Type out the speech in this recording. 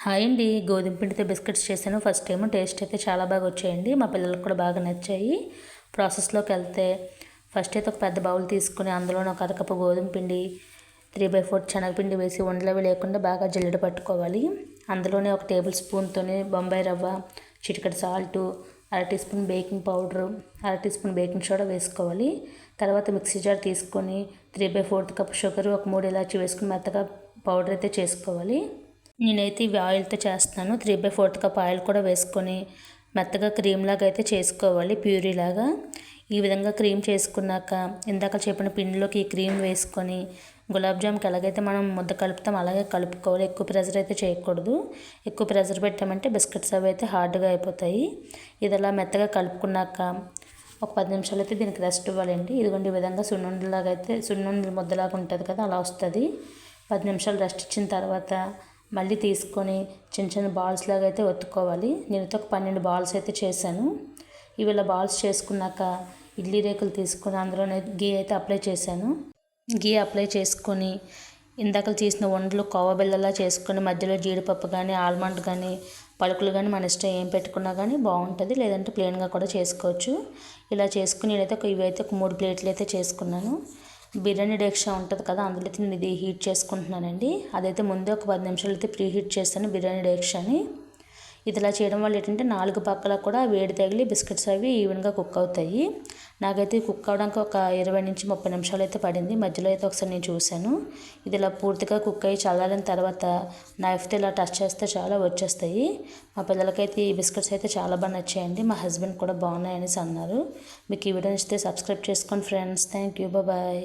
Hi అండి, గోధుమ పిండితో బిస్కెట్స్ చేశాను. ఫస్ట్ టైం టేస్ట్ అయితే చాలా బాగా వచ్చాయండి. మా పిల్లలకు కూడా బాగా నచ్చాయి. ప్రాసెస్లోకి వెళ్తే ఫస్ట్ అయితే ఒక పెద్ద బౌల్ తీసుకుని అందులో ఒక అరకప్పు గోధుమ పిండి 3/4 శనగపిండి వేసి ఉండలవి లేకుండా బాగా జల్లెడ పట్టుకోవాలి. అందులోనే ఒక టేబుల్ స్పూన్తోనే బొంబాయి రవ్వ, చిటికెడు సాల్టు, అర టీ స్పూన్ బేకింగ్ పౌడరు, అర టీ స్పూన్ బేకింగ్ సోడా వేసుకోవాలి. తర్వాత మిక్సీ జార్ తీసుకొని 3/4 కప్ షుగర్, ఒక 3 ఇలాచి వేసుకుని మెత్తగా పౌడర్ అయితే చేసుకోవాలి. నేనైతే ఇవి ఆయిల్తో చేస్తున్నాను. 3/4 కప్ ఆయిల్ కూడా వేసుకొని మెత్తగా క్రీమ్ లాగా అయితే చేసుకోవాలి, ప్యూరీ లాగా. ఈ విధంగా క్రీమ్ చేసుకున్నాక ఇందాక చెప్పిన పిండిలోకి ఈ క్రీమ్ వేసుకొని గులాబ్ జామ్కి ఎలాగైతే మనం ముద్ద కలుపుతాం అలాగే కలుపుకోవాలి. ఎక్కువ ప్రెజర్ అయితే చేయకూడదు. ఎక్కువ ప్రెజర్ పెట్టామంటే బిస్కెట్స్ అవి అయితే హార్డ్గా అయిపోతాయి. ఇది అలా మెత్తగా కలుపుకున్నాక ఒక 10 నిమిషాలు అయితే దీనికి రెస్ట్ ఇవ్వాలండి. ఇదిగోండి ఈ విధంగా సున్నుండలాగా అయితే సున్నుండ ముద్దలాగా ఉంటుంది కదా, అలా వస్తుంది. 10 నిమిషాలు రెస్ట్ ఇచ్చిన తర్వాత మళ్ళీ తీసుకొని చిన్న చిన్న బాల్స్ లాగా అయితే ఒత్తుకోవాలి. నేనైతే ఒక 12 బాల్స్ అయితే చేశాను. ఇవి ఇలా బాల్స్ చేసుకున్నాక ఇడ్లీ రేకులు తీసుకొని అందులోనే గీ అయితే అప్లై చేశాను. గీ అప్లై చేసుకొని ఇందాక తీసిన ఉండలు కోవా బిళ్ళలా చేసుకొని మధ్యలో జీడిపప్పు కానీ ఆల్మండ్ కానీ పలుకులు కానీ మన ఇష్టం ఏం పెట్టుకున్నా కానీ బాగుంటుంది. లేదంటే ప్లెయిన్గా కూడా చేసుకోవచ్చు. ఇలా చేసుకుని నేనైతే ఇవైతే ఒక 3 ప్లేట్లు అయితే చేసుకున్నాను. బిర్యానీ డేక్షా ఉంటుంది కదా, అందులో అయితే నేను ఇది హీట్ చేసుకుంటున్నానండి. అదైతే ముందే ఒక 10 నిమిషాలు అయితే ప్రీ హీట్ చేస్తాను బిర్యానీ డేక్షాని. ఇది ఇలా చేయడం వల్ల ఏంటంటే 4 పక్కల కూడా వేడి తగిలి బిస్కెట్స్ అవి ఈవెన్గా కుక్ అవుతాయి. నాకైతే కుక్ అవడానికి ఒక 20 నుంచి 30 నిమిషాలు అయితే పడింది. మధ్యలో అయితే ఒకసారి నేను చూశాను. ఇది ఇలా పూర్తిగా కుక్ అయ్యి చల్లారిన తర్వాత నైఫ్తో ఇలా టచ్ చేస్తే చాలా వచ్చేస్తాయి. మా పిల్లలకైతే ఈ బిస్కెట్స్ అయితే చాలా బాగా నచ్చాయండి. మా హస్బెండ్ కూడా బాగున్నాయనేసి అన్నారు. మీకు ఈ వీడియో నచ్చితే సబ్స్క్రైబ్ చేసుకోండి ఫ్రెండ్స్. Thank you, bye.